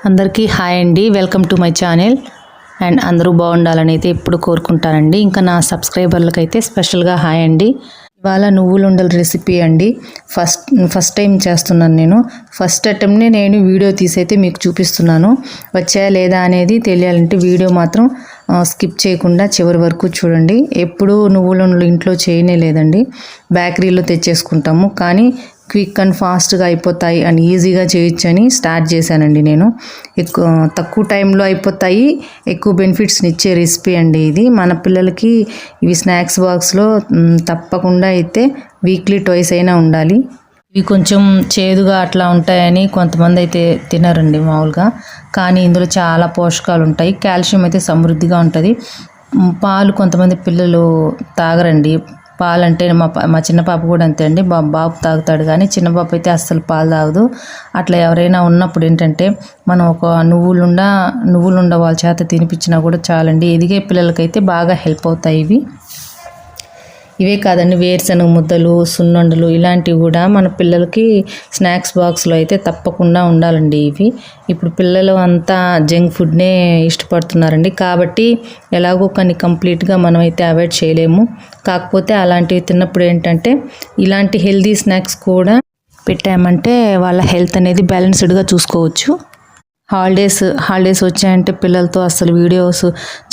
అందరికీ హాయ్ అండి. Welcome to my channel. And అందరూ బాగుండాలని అయితే ఎప్పుడు కోరుకుంటానండి. ఇంకా నా సబ్స్క్రైబర్లకు అయితే స్పెషల్గా హాయ్ అండి. ఇవాళ నువ్వులుండల రెసిపీ అండి. ఫస్ట్ టైం చేస్తున్నాను నేను. ఫస్ట్ అటెంప్ట్నే నేను వీడియో తీసైతే మీకు చూపిస్తున్నాను. వచ్చాయా లేదా అనేది తెలియాలంటే వీడియో మాత్రం స్కిప్ చేయకుండా చివరి వరకు చూడండి. ఎప్పుడూ నువ్వులుండలు ఇంట్లో చేయనే లేదండి, బేకరీలో తెచ్చేసుకుంటాము. కానీ క్విక్ అండ్ ఫాస్ట్గా అయిపోతాయి అండ్ ఈజీగా చేయొచ్చని స్టార్ట్ చేశానండి నేను. తక్కువ టైంలో అయిపోతాయి, ఎక్కువ బెనిఫిట్స్ని ఇచ్చే రెసిపీ అండి ఇది. మన పిల్లలకి ఇవి స్నాక్స్ బాక్స్లో తప్పకుండా అయితే వీక్లీ ట్వైస్ అయినా ఉండాలి. ఇవి కొంచెం చేదుగా అట్లా ఉంటాయని కొంతమంది అయితే తినరండి మామూలుగా, కానీ ఇందులో చాలా పోషకాలు ఉంటాయి. కాల్షియం అయితే సమృద్ధిగా ఉంటుంది. పాలు కొంతమంది పిల్లలు తాగరండి. పాలు అంటే మా చిన్న పాప కూడా అంతే అండి. బాబు తాగుతాడు కానీ చిన్న పాప అయితే అస్సలు పాలు తాగదు. అట్లా ఎవరైనా ఉన్నప్పుడు ఏంటంటే మనం ఒక నువ్వులుండ వాళ్ళ చేత తినిపించినా కూడా చాలండి. ఎదిగే పిల్లలకైతే బాగా హెల్ప్ అవుతాయి ఇవి. ఇవే కాదండి, వేరుశనగ ముద్దలు, సున్నుండలు ఇలాంటివి కూడా మన పిల్లలకి స్నాక్స్ బాక్స్లో అయితే తప్పకుండా ఉండాలండి ఇవి. ఇప్పుడు పిల్లలు అంతా జంక్ ఫుడ్నే ఇష్టపడుతున్నారండి. కాబట్టి ఎలాగో కానీ కంప్లీట్గా మనం అయితే అవాయిడ్ చేయలేము. కాకపోతే అలాంటివి తిన్నప్పుడు ఏంటంటే ఇలాంటి హెల్దీ స్నాక్స్ కూడా పెట్టామంటే వాళ్ళ హెల్త్ అనేది బ్యాలెన్స్డ్గా చూసుకోవచ్చు. హాలిడేస్ వచ్చాయంటే పిల్లలతో అసలు వీడియోస్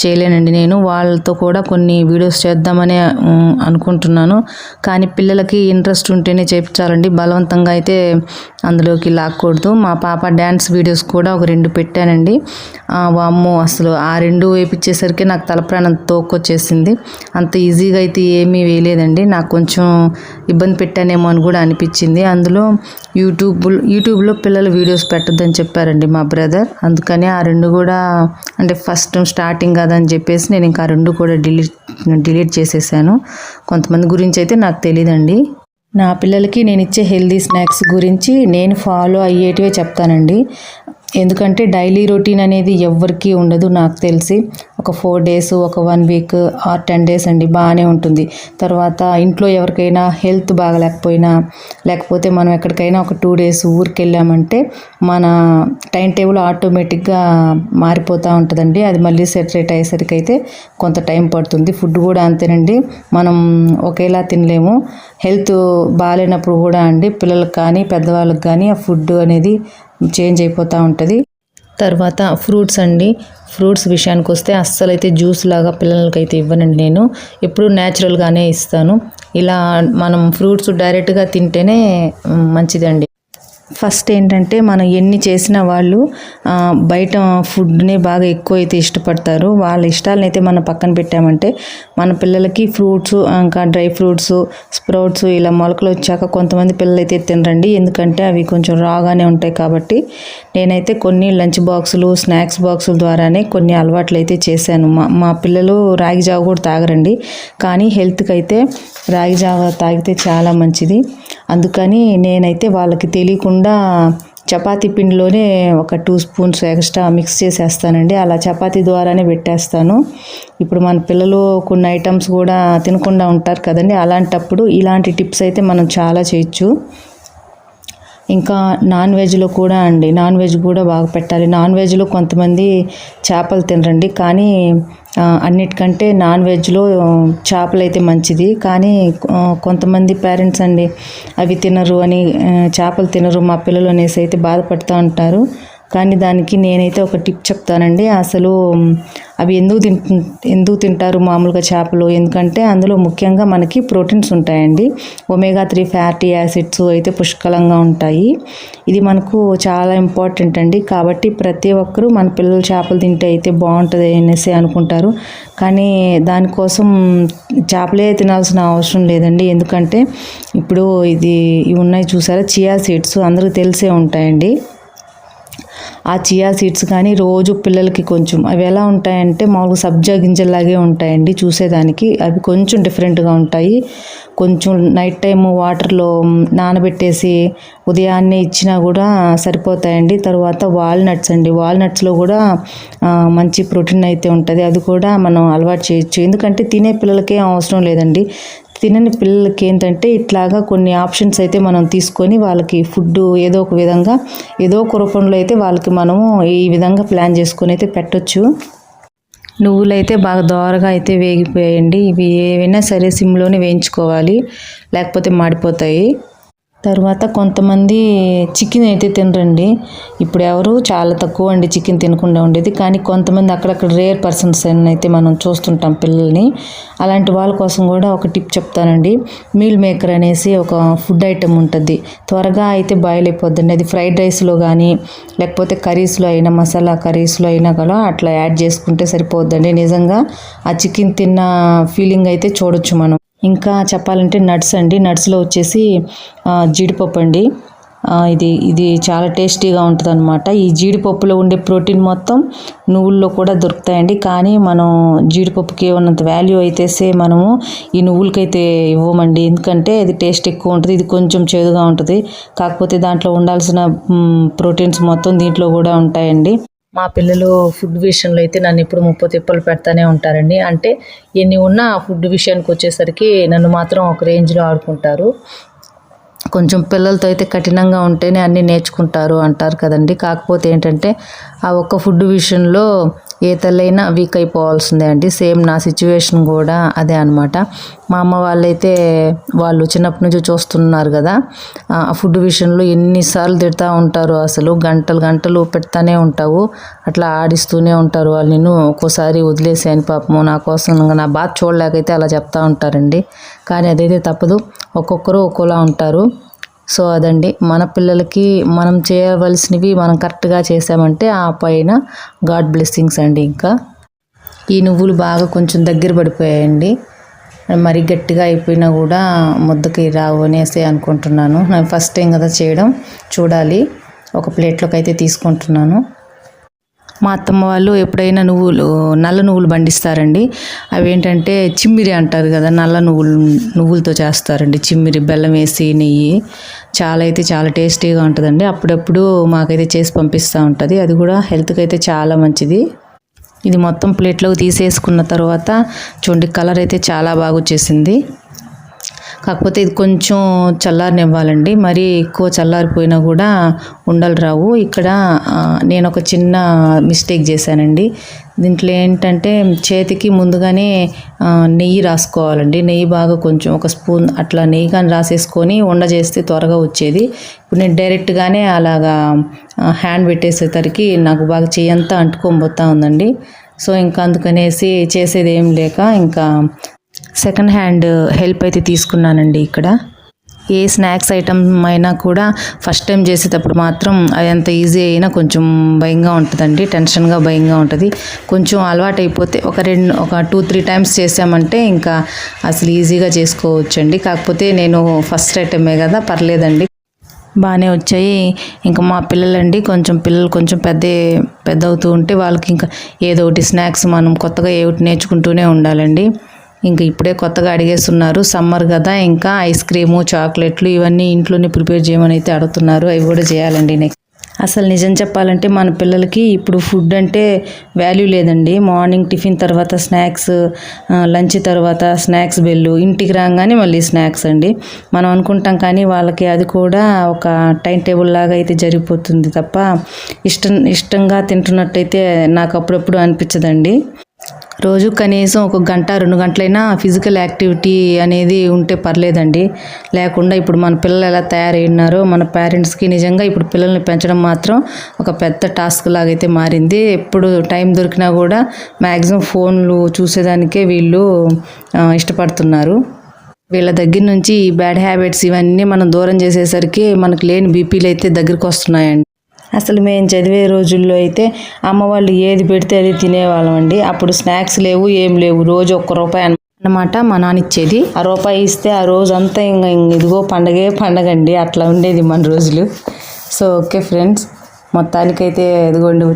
చేయలేనండి నేను. వాళ్ళతో కూడా కొన్ని వీడియోస్ చేద్దామని అనుకుంటున్నాను. కానీ పిల్లలకి ఇంట్రెస్ట్ ఉంటేనే చేయించాలండి, బలవంతంగా అయితే అందులోకి లాక్కూడదు. మా పాప డ్యాన్స్ వీడియోస్ కూడా ఒక 2 పెట్టానండి. వామ్మో, అసలు ఆ 2 వేయించేసరికి నాకు తలప్రాణం తోక్కొచ్చేసింది. అంత ఈజీగా అయితే ఏమీ వేయలేదండి. నాకు కొంచెం ఇబ్బంది పెట్టానేమో అని కూడా అనిపించింది. అందులో యూట్యూబ్లో పిల్లల వీడియోస్ పెట్టొద్దని చెప్పారండి మా బ్రదర్. అందుకని ఆ 2 కూడా, అంటే ఫస్ట్ స్టార్టింగ్ కదని చెప్పేసి నేను ఇంకా 2 కూడా డిలీట్ చేసేసాను. కొంతమంది గురించి అయితే నాకు తెలియదండి. నా పిల్లలకి నేను ఇచ్చే హెల్దీ స్నాక్స్ గురించి నేను ఫాలో అయ్యేటివే చెప్తానండి. ఎందుకంటే డైలీ రొటీన్ అనేది ఎవ్వరికీ ఉండదు. నాకు తెలిసి ఒక 4 డేస్, ఒక 1 వీక్ ఆర్ 10 డేస్ అండి బాగానే ఉంటుంది. తర్వాత ఇంట్లో ఎవరికైనా హెల్త్ బాగలేకపోయినా, లేకపోతే మనం ఎక్కడికైనా ఒక 2 డేస్ ఊరికి వెళ్ళామంటే మన టైం టేబుల్ ఆటోమేటిక్గా మారిపోతూ ఉంటుందండి. అది మళ్ళీ సెటరేట్ అయ్యేసరికి అయితే కొంత టైం పడుతుంది. ఫుడ్ కూడా అంతేనండి, మనం ఒకేలా తినలేము. హెల్త్ బాగాలేనప్పుడు కూడా అండి పిల్లలకు కానీ పెద్దవాళ్ళకి కానీ ఆ ఫుడ్ అనేది చేంజ్ అయిపోతూ ఉంటుంది. తర్వాత ఫ్రూట్స్ అండి. ఫ్రూట్స్ విషయానికి వస్తే అస్సలైతే జ్యూస్ లాగా పిల్లలకైతే ఇవ్వనండి నేను. ఎప్పుడు న్యాచురల్గానే ఇస్తాను. ఇలా మనం ఫ్రూట్స్ డైరెక్ట్గా తింటేనే మంచిదండి. ఫస్ట్ ఏంటంటే మనం ఎన్ని చేసినా వాళ్ళు బయట ఫుడ్నే బాగా ఎక్కువ అయితే ఇష్టపడతారు. వాళ్ళ ఇష్టాలను అయితే మనం పక్కన పెట్టామంటే మన పిల్లలకి ఫ్రూట్స్, ఇంకా డ్రై ఫ్రూట్స్, స్ప్రౌట్స్ ఇలా మొలకలు వచ్చాక కొంతమంది పిల్లలు అయితే తినరండి. ఎందుకంటే అవి కొంచెం రాగానే ఉంటాయి. కాబట్టి నేనైతే కొన్ని లంచ్ బాక్సులు, స్నాక్స్ బాక్సుల ద్వారానే కొన్ని అలవాట్లు అయితే చేశాను. మా పిల్లలు రాగి జావ కూడా తాగరండి, కానీ హెల్త్కి అయితే రాగి జావ తాగితే చాలా మంచిది. అందుకని నేనైతే వాళ్ళకి తెలియకుండా చపాతీ పిండిలోనే ఒక 2 స్పూన్స్ ఎక్స్ట్రా మిక్స్ చేసేస్తానండి. అలా చపాతీ ద్వారానే పెట్టేస్తాను. ఇప్పుడు మన పిల్లలు కొన్ని ఐటమ్స్ కూడా తినకుండా ఉంటారు కదండి, అలాంటప్పుడు ఇలాంటి టిప్స్ అయితే మనం చాలా చేయొచ్చు. ఇంకా నాన్ వెజ్లో కూడా అండి, నాన్ వెజ్ కూడా బాగా పెట్టాలి. నాన్ వెజ్లో కొంతమంది చేపలు తినరండి, కానీ అన్నిటికంటే నాన్ వెజ్లో చేపలు అయితే మంచిది. కానీ కొంతమంది పేరెంట్స్ అండి అవి తినరు అని, చేపలు తినరు మా పిల్లలు అనేసి అయితే బాధపడుతూ ఉంటారు. కానీ దానికి నేనైతే ఒక టిప్ చెప్తానండి. అసలు అవి ఎందుకు తింటారు మామూలుగా చేపలు? ఎందుకంటే అందులో ముఖ్యంగా మనకి ప్రోటీన్స్ ఉంటాయండి. ఒమేగా 3 ఫ్యాటీ యాసిడ్స్ అయితే పుష్కలంగా ఉంటాయి. ఇది మనకు చాలా ఇంపార్టెంట్ అండి. కాబట్టి ప్రతి ఒక్కరూ మన పిల్లలు చేపలు తింటే అయితే బాగుంటుంది అనేసి అనుకుంటారు. కానీ దానికోసం చేపలే తినాల్సిన అవసరం లేదండి. ఎందుకంటే ఇప్పుడు ఇవి ఉన్నాయి చూసారా, చియా సీడ్స్ అందరికీ తెలిసే ఉంటాయండి. ఆ చియా సీడ్స్ కానీ రోజు పిల్లలకి కొంచెం, అవి ఎలా ఉంటాయంటే మామూలుగా సబ్జా గింజల్లాగే ఉంటాయండి చూసేదానికి. అవి కొంచెం డిఫరెంట్గా ఉంటాయి. కొంచెం నైట్ టైం వాటర్లో నానబెట్టేసి ఉదయాన్నే ఇచ్చినా కూడా సరిపోతాయండి. తర్వాత వాల్నట్స్ అండి, వాల్నట్స్లో కూడా మంచి ప్రోటీన్ అయితే ఉంటుంది. అది కూడా మనం అలవాటు చేయొచ్చు. ఎందుకంటే తినే పిల్లలకే అవసరం లేదండి, తినని పిల్లలకి ఏంటంటే ఇట్లాగా కొన్ని ఆప్షన్స్ అయితే మనం తీసుకొని వాళ్ళకి ఫుడ్ ఏదో ఒక విధంగా ఏదో ఒక రూపంలో అయితే వాళ్ళకి మనము ఈ విధంగా ప్లాన్ చేసుకొని అయితే పెట్టొచ్చు. నువ్వులైతే బాగా దోరగా అయితే వేగిపోయాయండి. ఇవి ఏవైనా సరే సిమ్లోనే వేయించుకోవాలి, లేకపోతే మాడిపోతాయి. తర్వాత కొంతమంది చికెన్ అయితే తినరండి. ఇప్పుడు ఎవరు చాలా తక్కువ అండి చికెన్ తినకుండా ఉండేది. కానీ కొంతమంది అక్కడక్కడ రేర్ పర్సన్స్ అయితే మనం చూస్తుంటాం పిల్లల్ని. అలాంటి వాళ్ళ కోసం కూడా ఒక టిప్ చెప్తానండి. మీల్ మేకర్ అనేసి ఒక ఫుడ్ ఐటెం ఉంటుంది. త్వరగా అయితే బాయిల్ అయిపోద్దండి. అది ఫ్రైడ్ రైస్లో కానీ లేకపోతే కర్రీస్లో అయినా, మసాలా కర్రీస్లో అయినా కూడా అట్లా యాడ్ చేసుకుంటే సరిపోద్దండి. నిజంగా ఆ చికెన్ తిన్న ఫీలింగ్ అయితే చూడొచ్చు మనం. ఇంకా చెప్పాలంటే నట్స్ అండి. నట్స్లో వచ్చేసి జీడిపప్పు అండి. ఇది చాలా టేస్టీగా ఉంటుంది అనమాట. ఈ జీడిపప్పులో ఉండే ప్రోటీన్ మొత్తం నువ్వుల్లో కూడా దొరుకుతాయండి. కానీ మనం జీడిపప్పుకి ఉన్నంత వాల్యూ అయితే మనము ఈ నువ్వులకైతే ఇవ్వమండి. ఎందుకంటే ఇది టేస్ట్ ఎక్కువ ఉంటుంది, ఇది కొంచెం చేదుగా ఉంటుంది. కాకపోతే దాంట్లో ఉండాల్సిన ప్రోటీన్స్ మొత్తం దీంట్లో కూడా ఉంటాయండి. మా పిల్లలు ఫుడ్ విషయంలో అయితే నన్ను ఎప్పుడు ముప్పు తిప్పలు పెడతానే ఉంటారండి. అంటే ఎన్ని ఉన్నా ఫుడ్ విషయానికి వచ్చేసరికి నన్ను మాత్రం ఒక రేంజ్లో ఆడుకుంటారు. కొంచెం పిల్లలతో అయితే కఠినంగా ఉంటేనే అన్నీ నేర్చుకుంటారు అంటారు కదండి. కాకపోతే ఏంటంటే ఆ ఒక్క ఫుడ్ విషయంలో ఏ తల్లైనా వీక్ అయిపోవాల్సిందే అండి. సేమ్ నా సిచ్యువేషన్ కూడా అదే అనమాట. మా అమ్మ వాళ్ళు చిన్నప్పటి నుంచి చూస్తున్నారు కదా, ఆ ఫుడ్ విషయంలో ఎన్నిసార్లు తిడతా ఉంటారు. అసలు గంటలు గంటలు పెడతానే ఉంటావు, అట్లా ఆడిస్తూనే ఉంటారు వాళ్ళు. నేను ఒక్కోసారి వదిలేసాను పాపము, నా కోసం నా బాధ చూడలేకైతే అలా చెప్తా ఉంటారండి. కానీ అదైతే తప్పదు, ఒక్కొక్కరు ఒక్కోలా ఉంటారు. సో అదండి, మన పిల్లలకి మనం చేయవలసినవి మనం కరెక్ట్గా చేసామంటే ఆ పైన గాడ్ బ్లెస్సింగ్స్ అండి. ఇంకా ఈ నువ్వులు బాగా కొంచెం దగ్గర పడిపోయాయండి. మరి గట్టిగా అయిపోయినా కూడా ముద్దకి రావు అనేసి అనుకుంటున్నాను. నేను ఫస్ట్ టైం కదా చేయడం, చూడాలి. ఒక ప్లేట్లోకి అయితే తీసుకుంటున్నాను. మా అత్తమ్మ వాళ్ళు ఎప్పుడైనా నల్ల నువ్వులు పండిస్తారండి. అవి ఏంటంటే చిమ్మిరి అంటారు కదా, నల్ల నువ్వులతో చేస్తారండి. చిమ్మిరి, బెల్లం వేసి, నెయ్యి, చాలా టేస్టీగా ఉంటుందండి. అప్పుడప్పుడు మాకైతే చేసి పంపిస్తూ ఉంటుంది. అది కూడా హెల్త్కి అయితే చాలా మంచిది. ఇది మొత్తం ప్లేట్లోకి తీసేసుకున్న తర్వాత చూడండి, కలర్ అయితే చాలా బాగా వచ్చేసింది. కాకపోతే ఇది కొంచెం చల్లారనివ్వాలండి. మరీ ఎక్కువ చల్లారిపోయినా కూడా ఉండలు రావు. ఇక్కడ నేను ఒక చిన్న మిస్టేక్ చేశానండి. దీంట్లో ఏంటంటే చేతికి ముందుగానే నెయ్యి రాసుకోవాలండి. నెయ్యి బాగా కొంచెం ఒక స్పూన్ అట్లా నెయ్యి కానీ రాసేసుకొని ఉండ చేస్తే త్వరగా వచ్చేది. ఇప్పుడు నేను డైరెక్ట్గానే అలాగా హ్యాండ్ పెట్టేసేసరికి నాకు బాగా చెయ్యంతా అంటుకొని పోతా ఉందండి. సో ఇంకా అందుకనేసి చేసేది ఏం లేక ఇంకా సెకండ్ హ్యాండ్ హెల్ప్ అయితే తీసుకున్నానండి. ఇక్కడ ఏ స్నాక్స్ ఐటమ్ అయినా కూడా ఫస్ట్ టైం చేసేటప్పుడు మాత్రం అది ఎంత ఈజీ అయినా కొంచెం భయంగా ఉంటుందండి, టెన్షన్గా భయంగా ఉంటుంది. కొంచెం అలవాటు అయిపోతే ఒక 2-3 టైమ్స్ చేసామంటే ఇంకా అసలు ఈజీగా చేసుకోవచ్చండి. కాకపోతే నేను ఫస్ట్ ఐటమే కదా, పర్లేదండి, బాగానే వచ్చాయి. ఇంకా మా పిల్లలు కొంచెం పెద్ద అవుతూ ఉంటే వాళ్ళకి ఇంకా ఏదో ఒకటి స్నాక్స్ మనం కొత్తగా ఏమిటి నేర్చుకుంటూనే ఉండాలండి. ఇంకా ఇప్పుడే కొత్తగా అడిగేస్తున్నారు, సమ్మర్ కదా, ఇంకా ఐస్ క్రీము, చాక్లెట్లు ఇవన్నీ ఇంట్లోనే ప్రిపేర్ చేయమని అయితే అడుగుతున్నారు. అవి కూడా చేయాలండి నెక్స్ట్. అసలు నిజం చెప్పాలంటే మన పిల్లలకి ఇప్పుడు ఫుడ్ అంటే వాల్యూ లేదండి. మార్నింగ్ టిఫిన్ తర్వాత స్నాక్స్, లంచ్ తర్వాత స్నాక్స్ బెల్లు, ఇంటికి రాగానే మళ్ళీ స్నాక్స్ అండి. మనం అనుకుంటాం కానీ వాళ్ళకి అది కూడా ఒక టైం టేబుల్ లాగా అయితే జరిగిపోతుంది తప్ప ఇష్టంగా తింటున్నట్టయితే నాకు అప్పుడప్పుడు అనిపించదండి. రోజు కనీసం 1 గంట 2 గంటలైనా ఫిజికల్ యాక్టివిటీ అనేది ఉంటే పర్లేదండి. లేకుండా ఇప్పుడు మన పిల్లలు ఎలా తయారైనారో మన పేరెంట్స్కి నిజంగా ఇప్పుడు పిల్లల్ని పెంచడం మాత్రం ఒక పెద్ద టాస్క్ లాగైతే మారింది. ఎప్పుడు టైం దొరికినా కూడా మ్యాక్సిమం ఫోన్లు చూసేదానికే వీళ్ళు ఇష్టపడుతున్నారు. వీళ్ళ దగ్గర నుంచి ఈ బ్యాడ్ హ్యాబిట్స్ ఇవన్నీ మనం దూరం చేసేసరికి మనకు లేని బీపీలు అయితే దగ్గరికి వస్తున్నాయండి. అసలు మేము చదివే రోజుల్లో అయితే అమ్మ వాళ్ళు ఏది పెడితే అది తినేవాళ్ళం అండి. అప్పుడు స్నాక్స్ లేవు, ఏం లేవు. రోజు ₹1 అన్నమాట మా నాన్న ఇచ్చేది. ఆ రూపాయి ఇస్తే ఆ రోజు అంతా ఇంకా ఇదిగో పండగ అండి. అట్లా ఉండేది మన రోజులు. సో ఓకే ఫ్రెండ్స్, మొత్తానికైతే ఇదిగోండి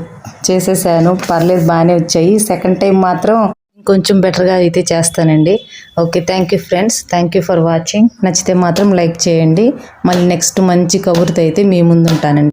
చేసేసాను, పర్లేదు, బాగానే వచ్చాయి. సెకండ్ టైం మాత్రం కొంచెం బెటర్గా అయితే చేస్తానండి. Okay, thank you friends, thank you for watching. నచ్చితే మాత్రం లైక్ చేయండి. మళ్ళీ నెక్స్ట్ మంచి కబుర్తో అయితే మీ ముందు ఉంటానండి.